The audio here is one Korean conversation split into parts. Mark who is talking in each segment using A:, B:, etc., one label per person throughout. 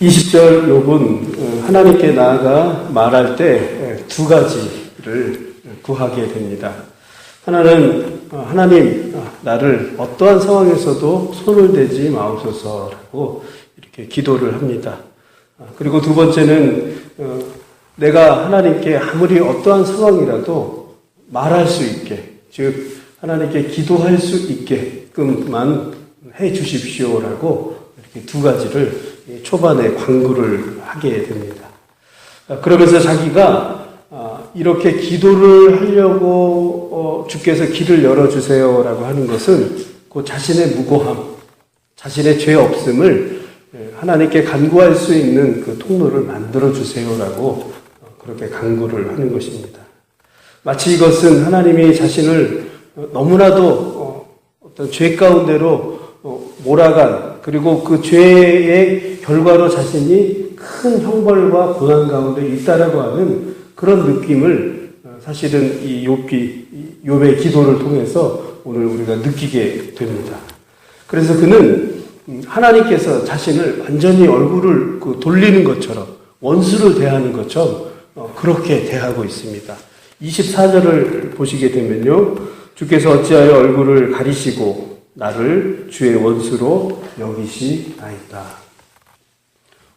A: 20절 욥은 하나님께 나아가 말할 때 두 가지를 구하게 됩니다. 하나는 하나님 나를 어떠한 상황에서도 손을 대지 마옵소서라고 이렇게 기도를 합니다. 그리고 두 번째는 내가 하나님께 아무리 어떠한 상황이라도 말할 수 있게, 즉 하나님께 기도할 수 있게끔만 해 주십시오라고 이렇게 두 가지를 초반에 간구를 하게 됩니다. 그러면서 자기가 이렇게 기도를 하려고 주께서 길을 열어주세요라고 하는 것은 그 자신의 무고함, 자신의 죄 없음을 하나님께 간구할 수 있는 그 통로를 만들어주세요라고 그렇게 간구를 하는 것입니다. 마치 이것은 하나님이 자신을 너무나도 어떤 죄 가운데로 몰아간, 그리고 그 죄의 결과로 자신이 큰 형벌과 고난 가운데 있다라고 하는 그런 느낌을 사실은 이 욥의 기도를 통해서 오늘 우리가 느끼게 됩니다. 그래서 그는 하나님께서 자신을 완전히 얼굴을 돌리는 것처럼, 원수를 대하는 것처럼 그렇게 대하고 있습니다. 24절을 보시게 되면요, 주께서 어찌하여 얼굴을 가리시고 나를 주의 원수로 여기시나이다.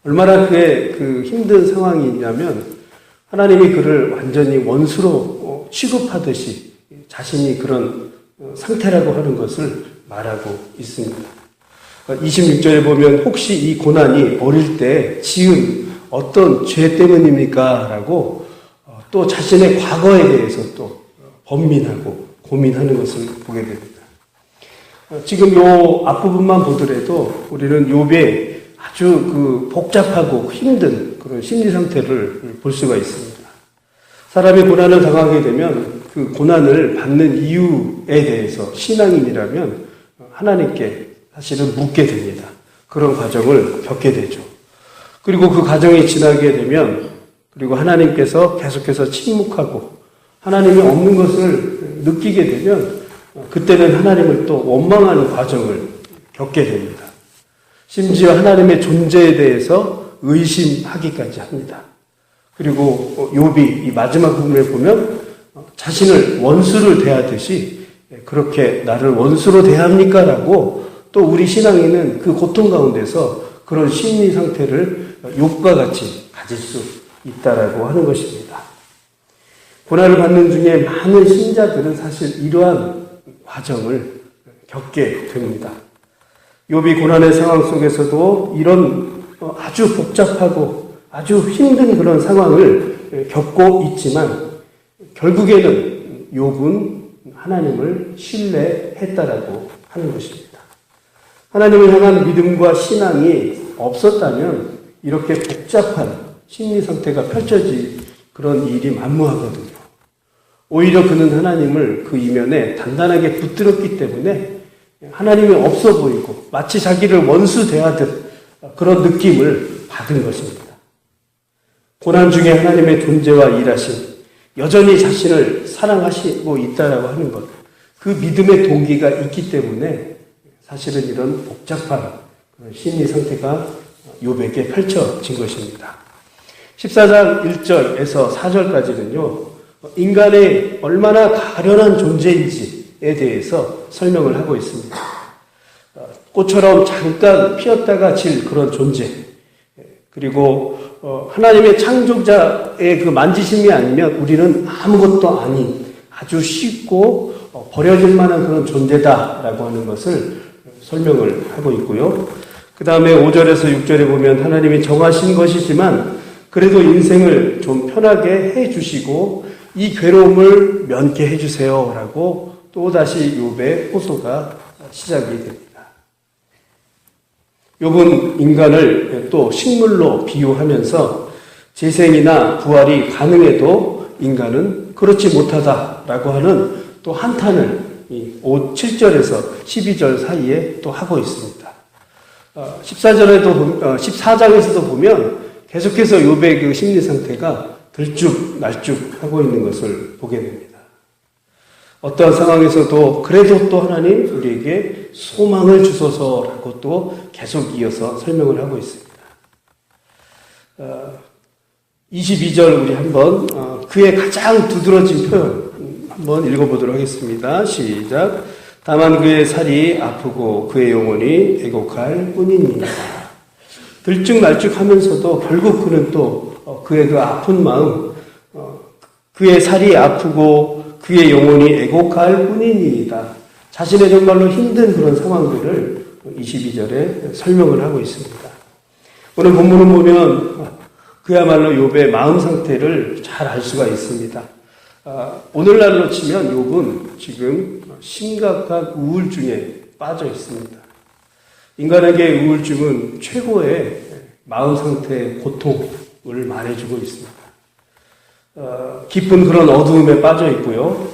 A: 얼마나 그의 그 힘든 상황이냐면 하나님이 그를 완전히 원수로 취급하듯이 자신이 그런 상태라고 하는 것을 말하고 있습니다. 26절에 보면 혹시 이 고난이 어릴 때 지은 어떤 죄 때문입니까? 라고 또 자신의 과거에 대해서 또 번민하고 고민하는 것을 보게 됩니다. 지금 요 앞부분만 보더라도 우리는 욥의 아주 그 복잡하고 힘든 그런 심리 상태를 볼 수가 있습니다. 사람이 고난을 당하게 되면 그 고난을 받는 이유에 대해서 신앙인이라면 하나님께 사실은 묻게 됩니다. 그런 과정을 겪게 되죠. 그리고 그 과정이 지나게 되면, 그리고 하나님께서 계속해서 침묵하고 하나님이 없는 것을 느끼게 되면 그때는 하나님을 또 원망하는 과정을 겪게 됩니다. 심지어 하나님의 존재에 대해서 의심하기까지 합니다. 그리고 욥이 이 마지막 부분에 보면 자신을 원수를 대하듯이 그렇게 나를 원수로 대합니까? 라고 또 우리 신앙인은 그 고통 가운데서 그런 심리 상태를 욥과 같이 가질 수 있다라고 하는 것입니다. 고난을 받는 중에 많은 신자들은 사실 이러한 과정을 겪게 됩니다. 욥이 고난의 상황 속에서도 이런 아주 복잡하고 아주 힘든 그런 상황을 겪고 있지만 결국에는 욥은 하나님을 신뢰했다라고 하는 것입니다. 하나님을 향한 믿음과 신앙이 없었다면 이렇게 복잡한 심리 상태가 펼쳐질 그런 일이 만무하거든요. 오히려 그는 하나님을 그 이면에 단단하게 붙들었기 때문에 하나님이 없어 보이고 마치 자기를 원수 대하듯 그런 느낌을 받은 것입니다. 고난 중에 하나님의 존재와 일하심, 여전히 자신을 사랑하시고 있다라고 하는 것, 그 믿음의 동기가 있기 때문에 사실은 이런 복잡한 심리 상태가 욥에게 펼쳐진 것입니다. 14장 1절에서 4절까지는요, 인간의 얼마나 가련한 존재인지에 대해서 설명을 하고 있습니다. 꽃처럼 잠깐 피었다가 질 그런 존재, 그리고 하나님의 창조자의 그 만지심이 아니면 우리는 아무것도 아닌 아주 쉽고 버려질 만한 그런 존재다라고 하는 것을 설명을 하고 있고요. 그 다음에 5절에서 6절에 보면 하나님이 정하신 것이지만 그래도 인생을 좀 편하게 해주시고 이 괴로움을 면케 해주세요 라고 또다시 욥의 호소가 시작이 됩니다. 욥은 인간을 또 식물로 비유하면서 재생이나 부활이 가능해도 인간은 그렇지 못하다라고 하는 또 한탄을 7절에서 12절 사이에 또 하고 있습니다. 14장에서도 보면 계속해서 욥의 그 심리 상태가 들쭉날쭉하고 있는 것을 보게 됩니다. 어떠한 상황에서도 그래도 또 하나님 우리에게 소망을 주소서라고 또 계속 이어서 설명을 하고 있습니다. 22절 우리 한번 그의 가장 두드러진 표현 한번 읽어보도록 하겠습니다. 시작. 다만 그의 살이 아프고 그의 영혼이 애곡할 뿐이니라. 들쭉날쭉하면서도 결국 그는 또 그의 그 아픈 마음, 그의 살이 아프고 그의 영혼이 애곡할 뿐이니이다. 자신의 정말로 힘든 그런 상황들을 22절에 설명을 하고 있습니다. 오늘 본문을 보면 그야말로 욥의 마음 상태를 잘 알 수가 있습니다. 오늘날로 치면 욥은 지금 심각한 우울증에 빠져 있습니다. 인간에게 우울증은 최고의 마음 상태의 고통을 말해주고 있습니다. 깊은 그런 어두움에 빠져 있고요.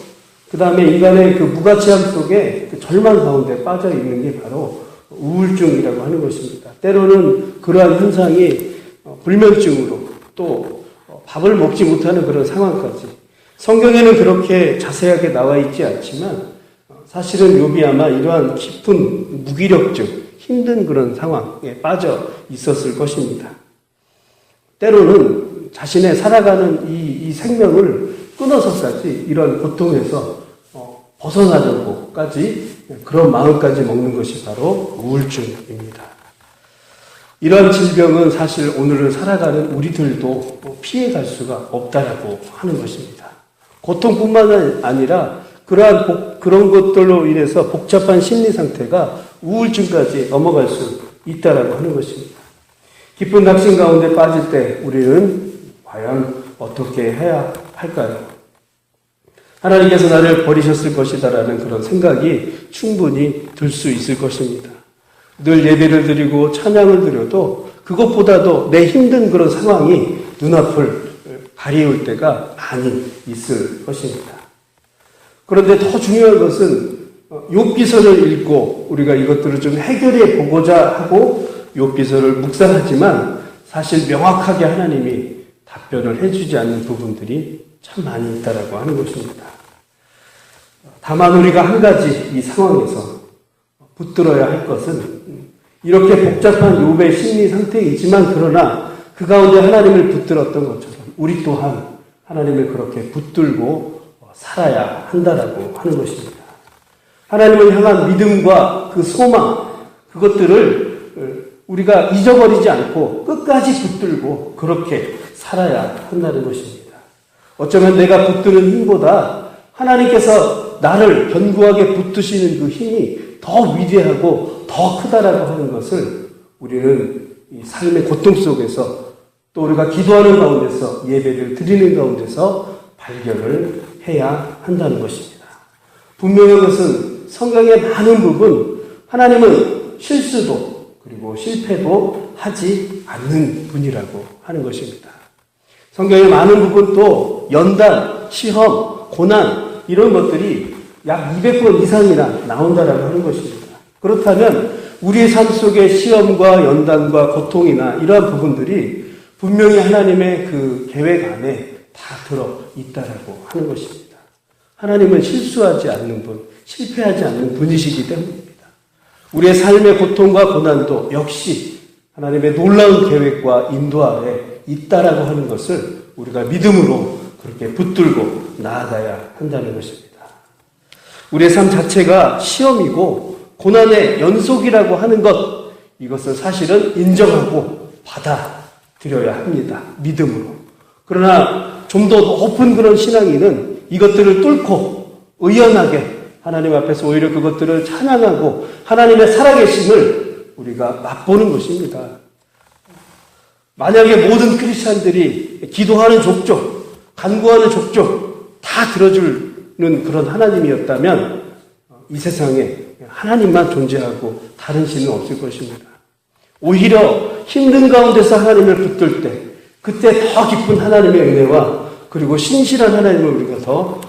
A: 그 다음에 인간의 그 무가치함 속에 그 절망 가운데 빠져 있는 게 바로 우울증이라고 하는 것입니다. 때로는 그러한 현상이 불면증으로 또 밥을 먹지 못하는 그런 상황까지, 성경에는 그렇게 자세하게 나와 있지 않지만 사실은 욥이 아마 이러한 깊은 무기력증, 힘든 그런 상황에 빠져 있었을 것입니다. 때로는 자신의 살아가는 이 생명을 끊어서까지 이런 고통에서 벗어나려고까지 그런 마음까지 먹는 것이 바로 우울증입니다. 이러한 질병은 사실 오늘을 살아가는 우리들도 피해갈 수가 없다라고 하는 것입니다. 고통뿐만 아니라 그런 것들로 인해서 복잡한 심리 상태가 우울증까지 넘어갈 수 있다라고 하는 것입니다. 깊은 낙심 가운데 빠질 때 우리는 과연 어떻게 해야 할까요? 하나님께서 나를 버리셨을 것이다라는 그런 생각이 충분히 들 수 있을 것입니다. 늘 예배를 드리고 찬양을 드려도 그것보다도 내 힘든 그런 상황이 눈앞을 가리울 때가 많이 있을 것입니다. 그런데 더 중요한 것은 욥기서를 읽고 우리가 이것들을 좀 해결해 보고자 하고 욥기서를 묵상하지만 사실 명확하게 하나님이 답변을 해주지 않는 부분들이 참 많이 있다라고 하는 것입니다. 다만 우리가 한 가지 이 상황에서 붙들어야 할 것은 이렇게 복잡한 욥의 심리 상태이지만 그러나 그 가운데 하나님을 붙들었던 것처럼 우리 또한 하나님을 그렇게 붙들고 살아야 한다라고 하는 것입니다. 하나님을 향한 믿음과 그 소망, 그것들을 우리가 잊어버리지 않고 끝까지 붙들고 그렇게 살아야 한다는 것입니다. 어쩌면 내가 붙드는 힘보다 하나님께서 나를 견고하게 붙드시는 그 힘이 더 위대하고 더 크다라고 하는 것을 우리는 이 삶의 고통 속에서 또 우리가 기도하는 가운데서 예배를 드리는 가운데서 발견을 해야 한다는 것입니다. 분명한 것은 성경의 많은 부분 하나님은 실수도 그리고 실패도 하지 않는 분이라고 하는 것입니다. 성경의 많은 부분도 연단, 시험, 고난 이런 것들이 약 200번 이상이나 나온다라고 하는 것입니다. 그렇다면 우리의 삶 속에 시험과 연단과 고통이나 이러한 부분들이 분명히 하나님의 그 계획 안에 다 들어 있다라고 하는 것입니다. 하나님은 실수하지 않는 분, 실패하지 않는 분이시기 때문입니다. 우리의 삶의 고통과 고난도 역시 하나님의 놀라운 계획과 인도 아래 있다라고 하는 것을 우리가 믿음으로 그렇게 붙들고 나아가야 한다는 것입니다. 우리의 삶 자체가 시험이고 고난의 연속이라고 하는 것, 이것을 사실은 인정하고 받아들여야 합니다. 믿음으로. 그러나 좀 더 높은 그런 신앙인은 이것들을 뚫고 의연하게 하나님 앞에서 오히려 그것들을 찬양하고 하나님의 살아계심을 우리가 맛보는 것입니다. 만약에 모든 크리스찬들이 기도하는 족족, 간구하는 족족 다 들어주는 그런 하나님이었다면 이 세상에 하나님만 존재하고 다른 신은 없을 것입니다. 오히려 힘든 가운데서 하나님을 붙들 때 그때 더 깊은 하나님의 은혜와 그리고 신실한 하나님을 우리가 더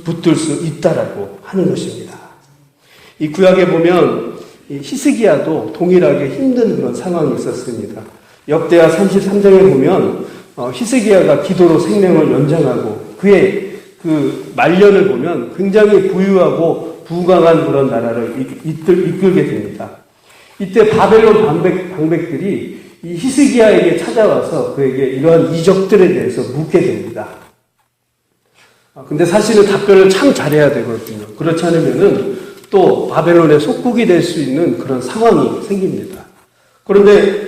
A: 붙들 수 있다라고 하는 것입니다. 이 구약에 보면 히스기야도 동일하게 힘든 그런 상황이 있었습니다. 역대하 33장에 보면 히스기야가 기도로 생명을 연장하고 그의 그 말년을 보면 굉장히 부유하고 부강한 그런 나라를 이끌게 됩니다. 이때 바벨론 방백들이 이 히스기야에게 찾아와서 그에게 이러한 이적들에 대해서 묻게 됩니다. 근데 사실은 답변을 참 잘해야 되거든요. 그렇지 않으면은 또 바벨론의 속국이 될 수 있는 그런 상황이 생깁니다. 그런데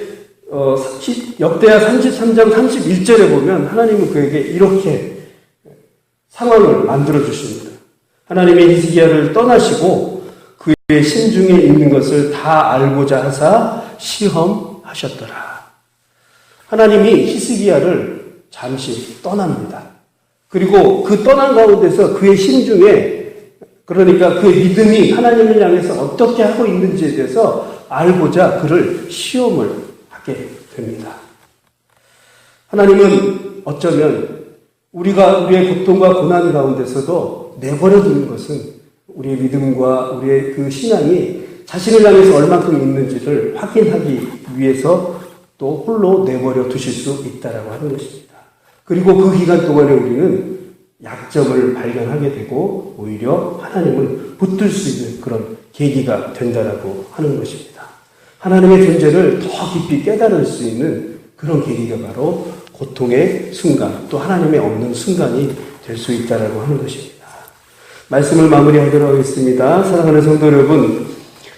A: 역대하 33장 31절에 보면 하나님은 그에게 이렇게 상황을 만들어 주십니다. 하나님의 히스기야를 떠나시고 그의 심중에 있는 것을 다 알고자 하사 시험하셨더라. 하나님이 히스기야를 잠시 떠납니다. 그리고 그 떠난 가운데서 그의 심중에, 그러니까 그의 믿음이 하나님을 향해서 어떻게 하고 있는지에 대해서 알고자 그를 시험을 하게 됩니다. 하나님은 어쩌면 우리의 고통과 고난 가운데서도 내버려 두는 것은 우리의 믿음과 우리의 그 신앙이 자신을 향해서 얼만큼 있는지를 확인하기 위해서 또 홀로 내버려 두실 수 있다라고 하는 것입니다. 그리고 그 기간 동안에 우리는 약점을 발견하게 되고 오히려 하나님을 붙들 수 있는 그런 계기가 된다라고 하는 것입니다. 하나님의 존재를 더 깊이 깨달을 수 있는 그런 계기가 바로 고통의 순간, 또 하나님의 없는 순간이 될 수 있다라고 하는 것입니다. 말씀을 마무리하도록 하겠습니다. 사랑하는 성도 여러분,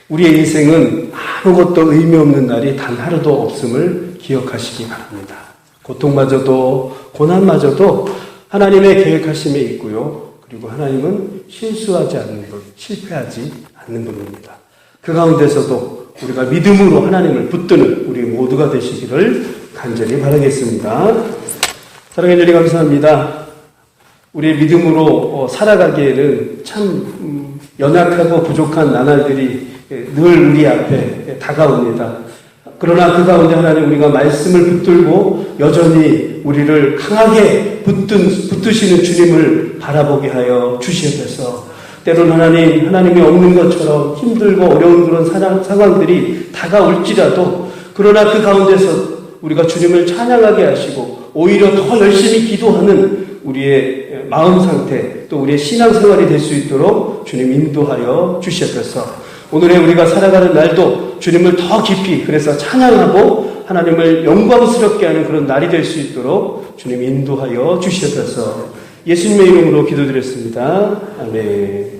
A: 우리의 인생은 아무것도 의미 없는 날이 단 하루도 없음을 기억하시기 바랍니다. 고통마저도 고난마저도 하나님의 계획하심에 있고요. 그리고 하나님은 실수하지 않는 분, 실패하지 않는 분입니다. 그 가운데서도 우리가 믿음으로 하나님을 붙드는 우리 모두가 되시기를 간절히 바라겠습니다. 사랑해 주님 감사합니다. 우리의 믿음으로 살아가기에는 참 연약하고 부족한 나날들이 늘 우리 앞에 다가옵니다. 그러나 그 가운데 하나님 우리가 말씀을 붙들고 여전히 우리를 강하게 붙드시는 주님을 바라보게 하여 주시옵소서. 때로는 하나님이 없는 것처럼 힘들고 어려운 그런 상황들이 다가올지라도 그러나 그 가운데서 우리가 주님을 찬양하게 하시고 오히려 더 열심히 기도하는 우리의 마음 상태 또 우리의 신앙생활이 될 수 있도록 주님 인도하여 주시옵소서. 오늘의 우리가 살아가는 날도 주님을 더 깊이 그래서 찬양하고 하나님을 영광스럽게 하는 그런 날이 될 수 있도록 주님 인도하여 주시옵소서. 예수님의 이름으로 기도드렸습니다. 아멘.